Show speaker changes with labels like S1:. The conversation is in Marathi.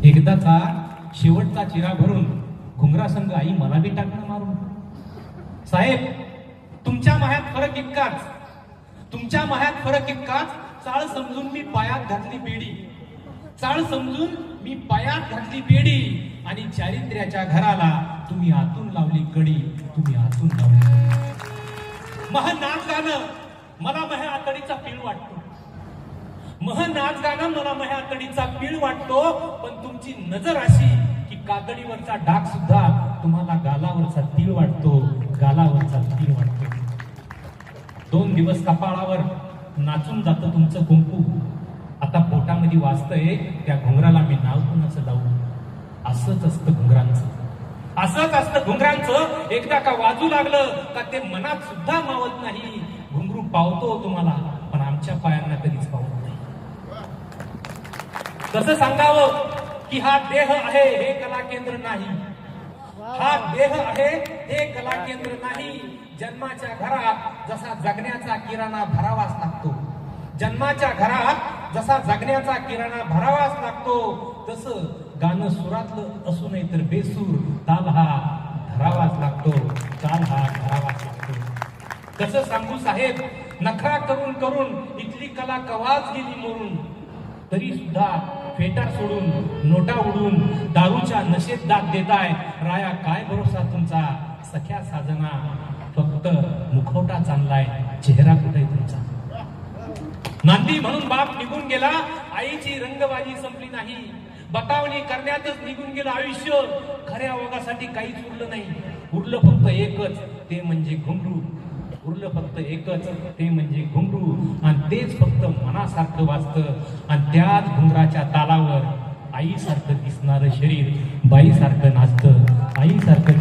S1: एकदाचा शेवटचा चिरा भरून घुंगरासंग आई मला बी टाकणं मारून. साहेब, तुमच्या माह्यात फरक इतकाच, तुमच्या माह्यात फरक इतकाच. चाळ समजून मी पायात घातली बेडी, चाळ समजून मी पायात घातली बेडी, आणि चारित्र्याच्या घराला तुम्ही आतून लावली कडी, तुम्ही आतून लावली कडी. मह नाच गाणं मला मह्या आतडीचा पीळ वाटतो, मह नाच गाणं मला मह्या आतडीचा पीळ वाटतो. पण तुमची नजर अशी की कातडीवरचा डाग सुद्धा तुम्हाला गालावरचा तीळ वाटतो, गालावरचा तीळ वाटतो. 2 दिवस कपाळावर नाचून जातं तुमचं कुंकू, आता पोटामध्ये वाजतंय त्या घुंगराला मी नाव कुणाचं लावू. असंच असतं घुंगरांचं, असंच असतं घुंगरांचं. एकदा का वाजू लागलं का ते मनात सुद्धा मावत नाही. घुंगरू पावतो तुम्हाला, पण आमच्या पायांना कधीच पावत नाही. कसं सांगावं की हा देह आहे हे कला केंद्र नाही, हा देह आहे हे कला केंद्र नाही. जन्माच्या घरात जसा जगण्याचा किराणा भरावाच लागतो, जन्माच्या घरात जसा जगण्याचा किराणा भरावाच लागतो, तसं गाणं सुरातलं असू नये तर बेसूर ताल हा धरावाच लागतो, ताल हा धरावाच लागतो. कसं सांगू साहेब, नखरा करून करून इथली कला कवाच गेली मरून. तरी सुद्धा फेटा सोडून नोटा उडून दारूच्या नशेत दात देताय. राया काय भरोसा तुमचा, सख्या साजना फक्त मुखवटा चाललाय, चेहरा कुठे तुमचा. नांदी म्हणून बाप निघून गेला, आईची रंगबाजी संपली नाही. बतावणी करण्यातच निघून गेलं आयुष्य, खऱ्या ओघासाठी काहीच उरलं नाही. उरलं फक्त एकच, ते म्हणजे घुंगरू. उरलं फक्त एकच, ते म्हणजे घुंगरू. आणि तेच फक्त मनासारखं वाजतं. आणि त्याच घुंगराच्या तालावर आईसारखं दिसणारं शरीर बाईसारखं नाचतं, आईसारखं